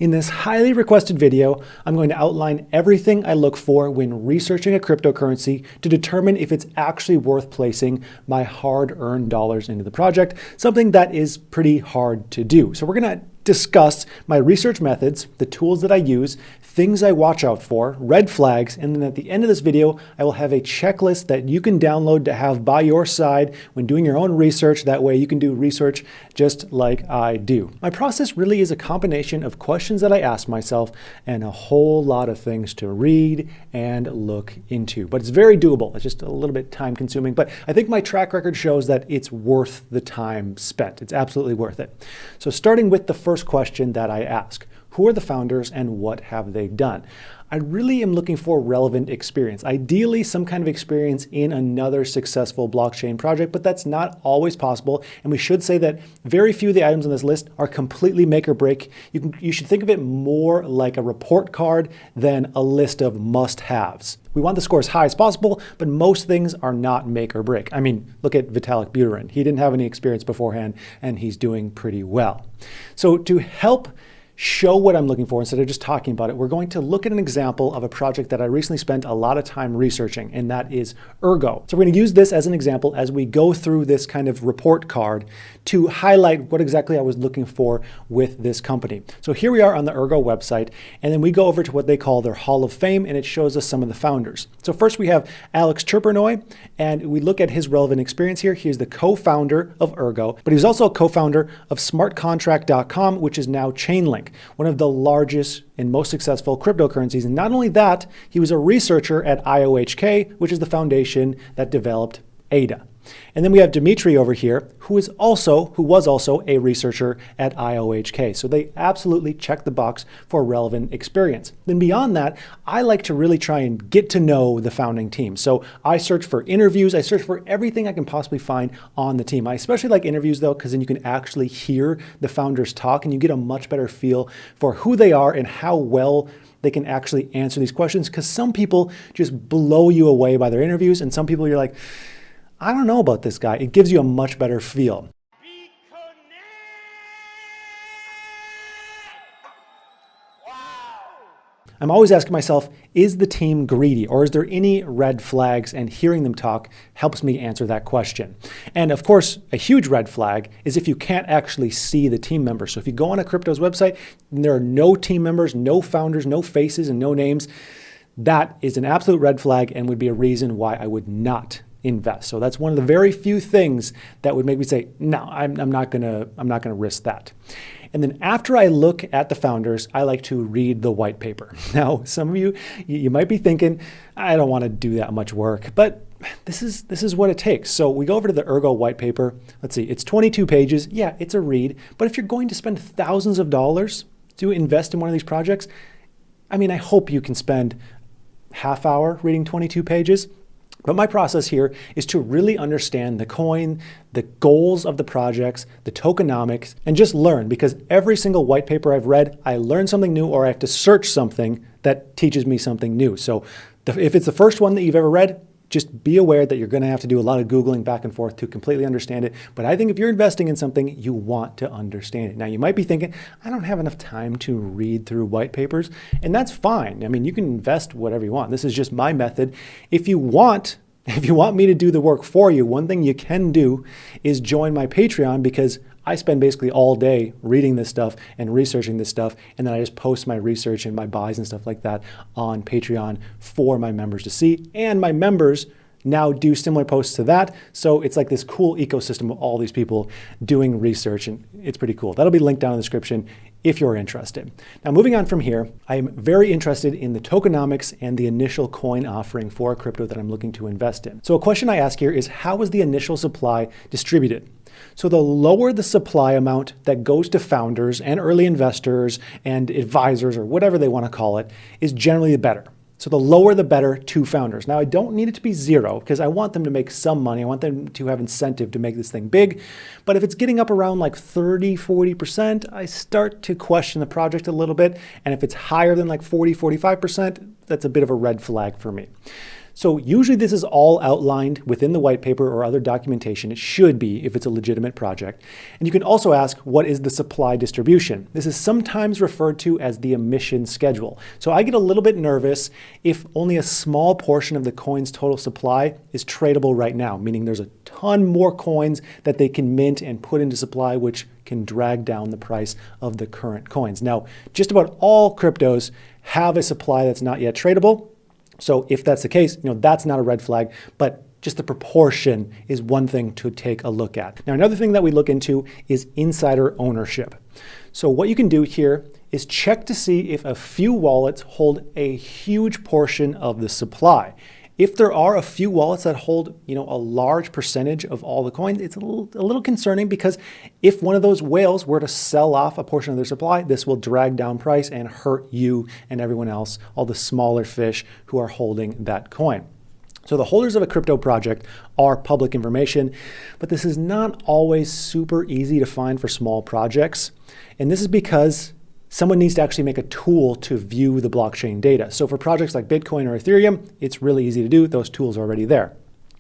In this highly requested video, I'm going to outline everything I look for when researching a cryptocurrency to determine if it's actually worth placing my hard-earned dollars into the project, something that is pretty hard to do. So we're going to discuss my research methods, the tools that I use, things I watch out for, red flags, and then at the end of this video, I will have a checklist that you can download to have by your side when doing your own research. That way you can do research just like I do. My process really is a combination of questions that I ask myself and a whole lot of things to read and look into. But it's very doable. It's just a little bit time consuming, but I think my track record shows that it's worth the time spent. It's absolutely worth it. So starting with the first question that I ask, who are the founders and what have they done? I really am looking for relevant experience. Ideally, some kind of experience in another successful blockchain project, but that's not always possible. And we should say that very few of the items on this list are completely make or break. You should think of it more like a report card than a list of must-haves. We want the score as high as possible, but most things are not make or break. I mean, look at Vitalik Buterin. He didn't have any experience beforehand, and he's doing pretty well. So to help show what I'm looking for instead of just talking about it, we're going to look at an example of a project that I recently spent a lot of time researching, and that is Ergo. So we're going to use this as an example as we go through this kind of report card to highlight what exactly I was looking for with this company. So here we are on the Ergo website, and then we go over to what they call their Hall of Fame, and it shows us some of the founders. So first we have Alex Cherpernoy, and we look at his relevant experience here. He is the co-founder of Ergo, but he's also a co-founder of smartcontract.com, which is now Chainlink, one of the largest and most successful cryptocurrencies. And not only that, he was a researcher at IOHK, which is the foundation that developed ADA. And then we have Dimitri over here, who was also a researcher at IOHK. So they absolutely check the box for relevant experience. Then beyond that, I like to really try and get to know the founding team. So I search for interviews. I search for everything I can possibly find on the team. I especially like interviews though, because then you can actually hear the founders talk and you get a much better feel for who they are and how well they can actually answer these questions. Because some people just blow you away by their interviews, and some people you're like, I don't know about this guy. It gives you a much better feel. I'm always asking myself, is the team greedy, or is there any red flags? And hearing them talk helps me answer that question. And of course, a huge red flag is if you can't actually see the team members. So if you go on a crypto's website and there are no team members, no founders, no faces, and no names, that is an absolute red flag and would be a reason why I would not invest. So that's one of the very few things that would make me say, no, I'm not gonna risk that. And then after I look at the founders, I like to read the white paper. Now, some of you might be thinking, I don't want to do that much work, but this is what it takes. So we go over to the Ergo white paper. Let's see, it's 22 pages. Yeah, it's a read, but if you're going to spend thousands of dollars to invest in one of these projects, I mean, I hope you can spend half hour reading 22 pages. But my process here is to really understand the coin, the goals of the projects, the tokenomics, and just learn, because every single white paper I've read, I learn something new or I have to search something that teaches me something new. So if it's the first one that you've ever read, just be aware that you're going to have to do a lot of Googling back and forth to completely understand it. But I think if you're investing in something, you want to understand it. Now, you might be thinking, I don't have enough time to read through white papers, and that's fine. I mean, you can invest whatever you want. This is just my method. If you want me to do the work for you, one thing you can do is join my Patreon, because I spend basically all day reading this stuff and researching this stuff, and then I just post my research and my buys and stuff like that on Patreon for my members to see. And my members now do similar posts to that. So it's like this cool ecosystem of all these people doing research, and it's pretty cool. That'll be linked down in the description if you're interested. Now, moving on from here, I am very interested in the tokenomics and the initial coin offering for a crypto that I'm looking to invest in. So a question I ask here is, how is the initial supply distributed? So the lower the supply amount that goes to founders and early investors and advisors, or whatever they want to call it, is generally the better. So the lower the better to founders. Now, I don't need it to be zero, because I want them to make some money. I want them to have incentive to make this thing big. But if it's getting up around like 30, 40%, I start to question the project a little bit. And if it's higher than like 40, 45%, that's a bit of a red flag for me. So usually this is all outlined within the white paper or other documentation. It should be if it's a legitimate project. And you can also ask, what is the supply distribution? This is sometimes referred to as the emission schedule. So I get a little bit nervous if only a small portion of the coin's total supply is tradable right now, meaning there's a ton more coins that they can mint and put into supply, which can drag down the price of the current coins. Now, just about all cryptos have a supply that's not yet tradable. So if that's the case, that's not a red flag, but just the proportion is one thing to take a look at. Now, another thing that we look into is insider ownership. So what you can do here is check to see if a few wallets hold a huge portion of the supply. If there are a few wallets that hold, a large percentage of all the coins, it's a little concerning, because if one of those whales were to sell off a portion of their supply, this will drag down price and hurt you and everyone else, all the smaller fish who are holding that coin. So the holders of a crypto project are public information, but this is not always super easy to find for small projects. And this is because someone needs to actually make a tool to view the blockchain data. So for projects like Bitcoin or Ethereum, it's really easy to do. Those tools are already there.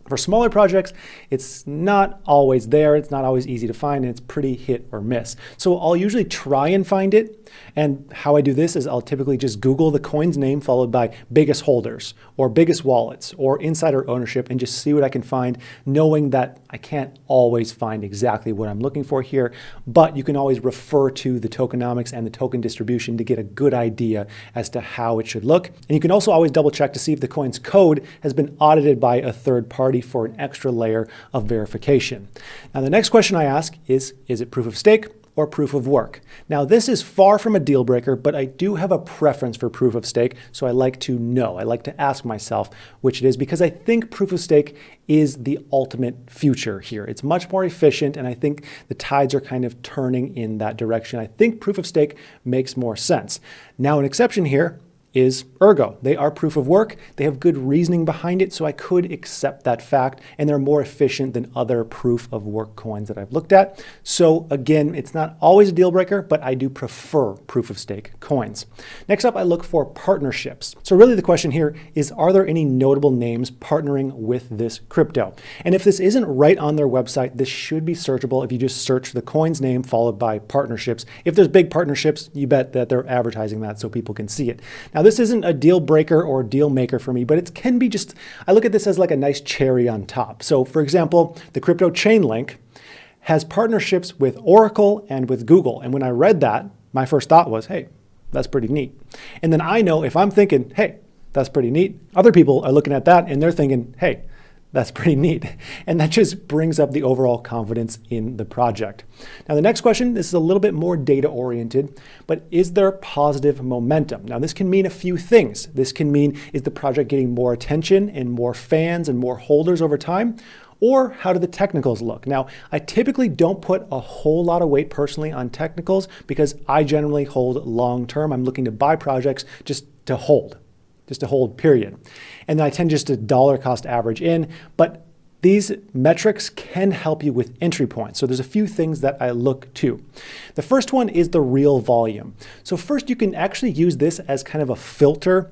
For smaller projects, it's not always there. It's not always easy to find, and it's pretty hit or miss. So I'll usually try and find it. And how I do this is I'll typically just Google the coin's name followed by biggest holders or biggest wallets or insider ownership and just see what I can find, knowing that I can't always find exactly what I'm looking for here, but you can always refer to the tokenomics and the token distribution to get a good idea as to how it should look. And you can also always double check to see if the coin's code has been audited by a third party for an extra layer of verification. Now, the next question I ask is it proof of stake or proof of work? Now, this is far from a deal breaker, but I do have a preference for proof of stake, so I like to know. I like to ask myself which it is, because I think proof of stake is the ultimate future here. It's much more efficient, and I think the tides are kind of turning in that direction. I think proof of stake makes more sense. Now, an exception here is Ergo. They are proof of work. They have good reasoning behind it, so I could accept that fact, and they're more efficient than other proof of work coins that I've looked at. So again, it's not always a deal breaker, but I do prefer proof of stake coins. Next up, I look for partnerships. So really the question here is, are there any notable names partnering with this crypto? And if this isn't right on their website, this should be searchable if you just search the coin's name followed by partnerships. If there's big partnerships, you bet that they're advertising that so people can see it. Now, this isn't a deal breaker or deal maker for me, but it can be just, I look at this as like a nice cherry on top. So for example, the crypto Chainlink has partnerships with Oracle and with Google. And when I read that, my first thought was, hey, that's pretty neat. And then I know if I'm thinking, hey, that's pretty neat, other people are looking at that and they're thinking, hey, that's pretty neat. And that just brings up the overall confidence in the project. Now, the next question, this is a little bit more data oriented, but is there positive momentum? Now, this can mean a few things. This can mean, is the project getting more attention and more fans and more holders over time? Or how do the technicals look? Now, I typically don't put a whole lot of weight personally on technicals because I generally hold long term. I'm looking to buy projects just to hold period. And then I tend just to dollar cost average in, but these metrics can help you with entry points. So there's a few things that I look to. The first one is the real volume. So first, you can actually use this as kind of a filter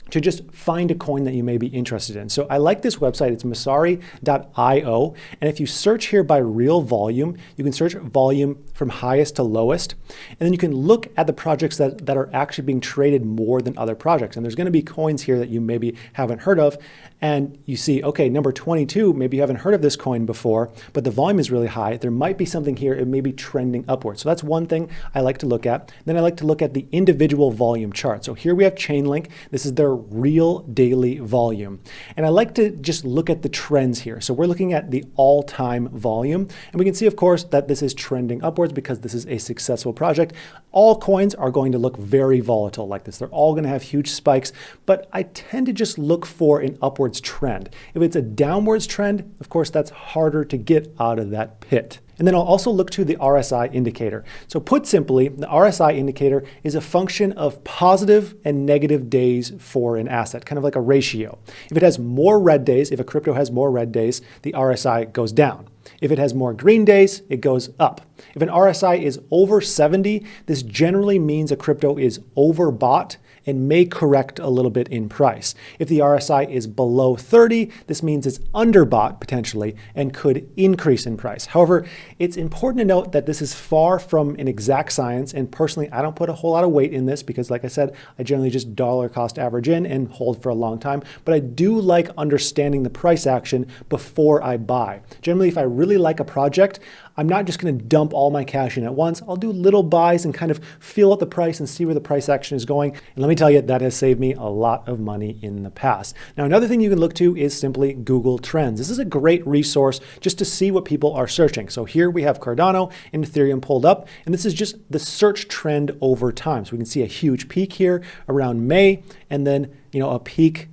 to just find a coin that you may be interested in. So I like this website, it's masari.io. And if you search here by real volume, you can search volume from highest to lowest. And then you can look at the projects that are actually being traded more than other projects. And there's gonna be coins here that you maybe haven't heard of. And you see, okay, number 22, maybe you haven't heard of this coin before, but the volume is really high. There might be something here, it may be trending upwards. So that's one thing I like to look at. Then I like to look at the individual volume chart. So here we have Chainlink. This is their real daily volume. And I like to just look at the trends here. So we're looking at the all-time volume. And we can see, of course, that this is trending upwards because this is a successful project. All coins are going to look very volatile like this. They're all going to have huge spikes, but I tend to just look for an upwards trend. If it's a downwards trend, of course, that's harder to get out of that pit. And then I'll also look to the RSI indicator. So put simply, the RSI indicator is a function of positive and negative days for an asset, kind of like a ratio. If it has more red days, if a crypto has more red days, the RSI goes down. If it has more green days, it goes up. If an RSI is over 70, this generally means a crypto is overbought and may correct a little bit in price. If the RSI is below 30, this means it's underbought potentially and could increase in price. However, it's important to note that this is far from an exact science, and personally, I don't put a whole lot of weight in this because, like I said, I generally just dollar cost average in and hold for a long time, but I do like understanding the price action before I buy. Generally, if I really like a project, I'm not just going to dump all my cash in at once. I'll do little buys and kind of feel out the price and see where the price action is going. And let me tell you, that has saved me a lot of money in the past. Now, another thing you can look to is simply Google Trends. This is a great resource just to see what people are searching. So here we have Cardano and Ethereum pulled up, and this is just the search trend over time. So we can see a huge peak here around May, and then a peak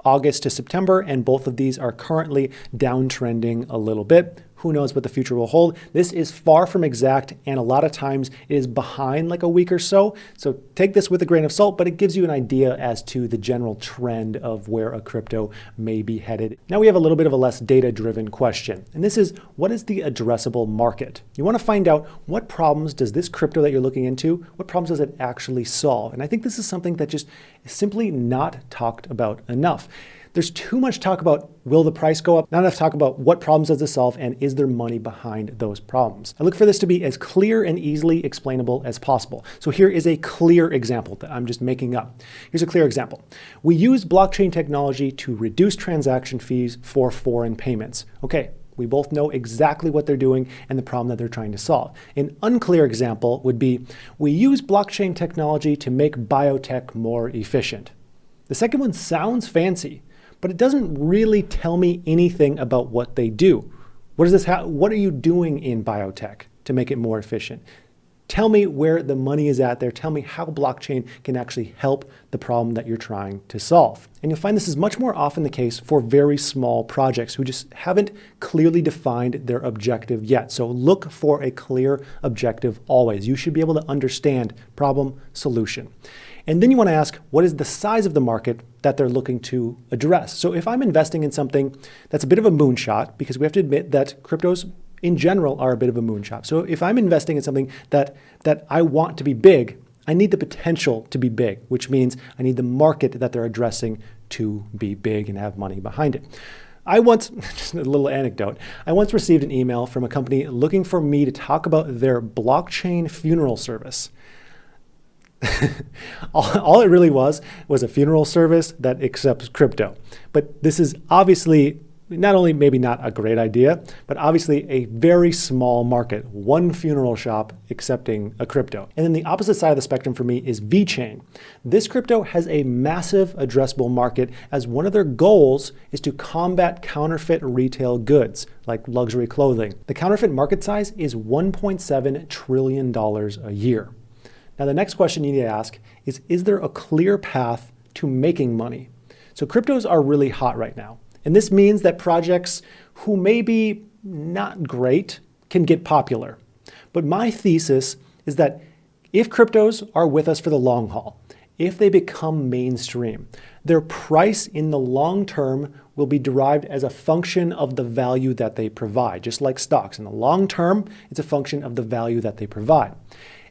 August to September, and both of these are currently downtrending a little bit. Who knows what the future will hold? This is far from exact, and a lot of times it is behind like a week or so. So take this with a grain of salt, but it gives you an idea as to the general trend of where a crypto may be headed. Now we have a little bit of a less data-driven question, and this is, what is the addressable market? You want to find out what problems does this crypto that you're looking into, what problems does it actually solve? And I think this is something that just is simply not talked about enough. There's too much talk about will the price go up, not enough talk about what problems does it solve and is there money behind those problems. I look for this to be as clear and easily explainable as possible. So here is a clear example that I'm just making up. Here's a clear example. We use blockchain technology to reduce transaction fees for foreign payments. Okay, we both know exactly what they're doing and the problem that they're trying to solve. An unclear example would be, we use blockchain technology to make biotech more efficient. The second one sounds fancy, but it doesn't really tell me anything about what they do. What are you doing in biotech to make it more efficient? Tell me where the money is at there. Tell me how blockchain can actually help the problem that you're trying to solve. And you'll find this is much more often the case for very small projects who just haven't clearly defined their objective yet. So look for a clear objective always. You should be able to understand problem, solution. And then you want to ask, what is the size of the market that they're looking to address? So if I'm investing in something that's a bit of a moonshot, because we have to admit that cryptos in general are a bit of a moonshot. So if I'm investing in something that I want to be big, I need the potential to be big, which means I need the market that they're addressing to be big and have money behind it. Just a little anecdote, I once received an email from a company looking for me to talk about their blockchain funeral service. all it really was a funeral service that accepts crypto. But this is obviously not only maybe not a great idea, but obviously a very small market, one funeral shop accepting a crypto. And then the opposite side of the spectrum for me is VeChain. This crypto has a massive addressable market, as one of their goals is to combat counterfeit retail goods like luxury clothing. The counterfeit market size is $1.7 trillion a year. Now, the next question you need to ask is there a clear path to making money? So cryptos are really hot right now. And this means that projects who may be not great can get popular. But my thesis is that if cryptos are with us for the long haul, if they become mainstream, their price in the long term will be derived as a function of the value that they provide. Just like stocks, in the long term, it's a function of the value that they provide.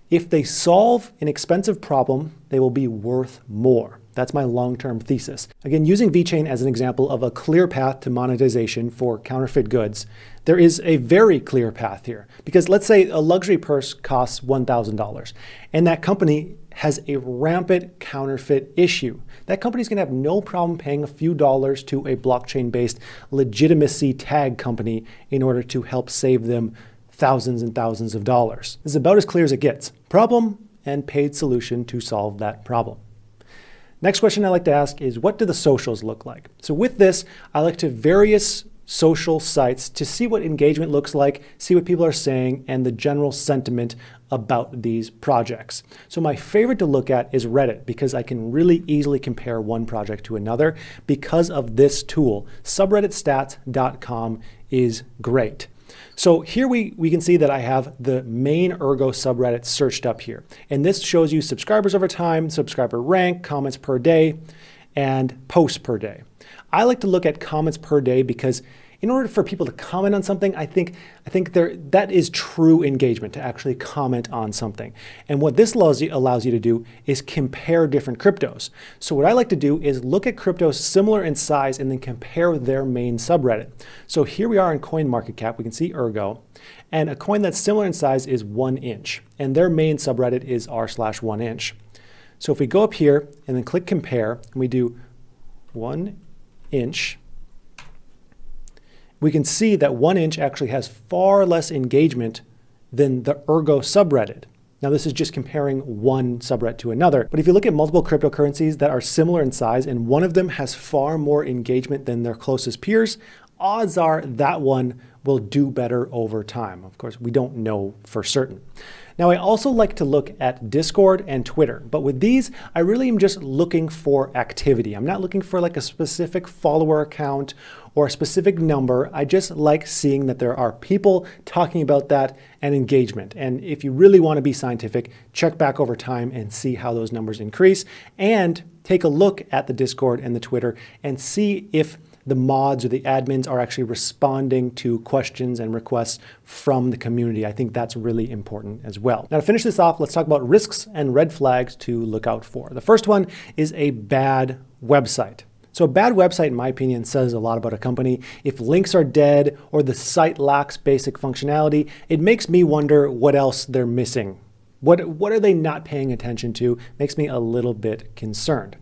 If they solve an expensive problem, they will be worth more. That's my long-term thesis. Again, using VeChain as an example of a clear path to monetization for counterfeit goods, there is a very clear path here. Because let's say a luxury purse costs $1,000, and that company has a rampant counterfeit issue. That company's gonna have no problem paying a few dollars to a blockchain-based legitimacy tag company in order to help save them thousands and thousands of dollars. This is about as clear as it gets. Problem and paid solution to solve that problem. Next question I like to ask is, what do the socials look like? So with this, I like to various social sites to see what engagement looks like, see what people are saying, and the general sentiment about these projects. So my favorite to look at is Reddit, because I can really easily compare one project to another because of this tool. Subredditstats.com is great. So here we can see that I have the main Ergo subreddit searched up here. And this shows you subscribers over time, subscriber rank, comments per day, and posts per day. I like to look at comments per day because in order for people to comment on something, I think that is true engagement, to actually comment on something. And what this allows you to do is compare different cryptos. So what I like to do is look at cryptos similar in size and then compare their main subreddit. So here we are in CoinMarketCap. We can see Ergo. And a coin that's similar in size is 1inch. And their main subreddit is r/1inch. So if we go up here and then click compare, and we do 1inch, we can see that 1inch actually has far less engagement than the Ergo subreddit. Now this is just comparing one subreddit to another, but if you look at multiple cryptocurrencies that are similar in size and one of them has far more engagement than their closest peers, odds are that one will do better over time. Of course, we don't know for certain. Now, I also like to look at Discord and Twitter, but with these, I really am just looking for activity. I'm not looking for like a specific follower account or a specific number. I just like seeing that there are people talking about that and engagement. And if you really want to be scientific, check back over time and see how those numbers increase, and take a look at the Discord and the Twitter and see if the mods or the admins are actually responding to questions and requests from the community. I think that's really important as well. Now to finish this off, let's talk about risks and red flags to look out for. The first one is a bad website. So a bad website, in my opinion, says a lot about a company. If links are dead or the site lacks basic functionality, it makes me wonder what else they're missing. What are they not paying attention to? Makes me a little bit concerned.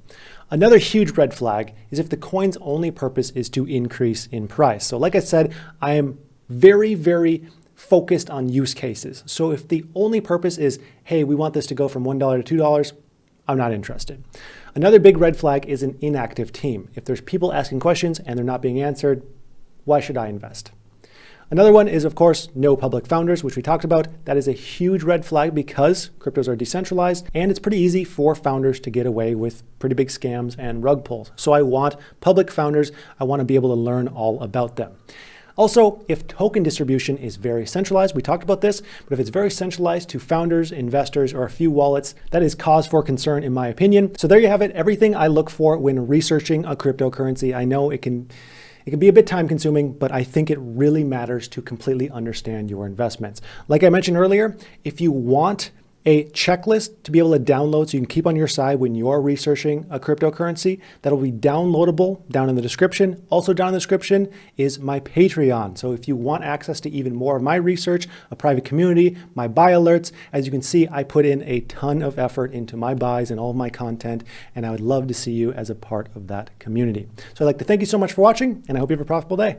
Another huge red flag is if the coin's only purpose is to increase in price. So like I said, I am very, very focused on use cases. So if the only purpose is, hey, we want this to go from $1 to $2, I'm not interested. Another big red flag is an inactive team. If there's people asking questions and they're not being answered, why should I invest? Another one is, of course, no public founders, which we talked about. That is a huge red flag because cryptos are decentralized and it's pretty easy for founders to get away with pretty big scams and rug pulls. So I want public founders. I want to be able to learn all about them. Also, if token distribution is very centralized, we talked about this, but if it's very centralized to founders, investors, or a few wallets, that is cause for concern in my opinion. So there you have it, everything I look for when researching a cryptocurrency. I know it can be a bit time consuming, but I think it really matters to completely understand your investments. Like I mentioned earlier, if you want a checklist to be able to download so you can keep on your side when you're researching a cryptocurrency, that'll be downloadable down in the description. Also down in the description is my Patreon. So if you want access to even more of my research, a private community, my buy alerts, as you can see, I put in a ton of effort into my buys and all of my content, and I would love to see you as a part of that community. So I'd like to thank you so much for watching, and I hope you have a profitable day.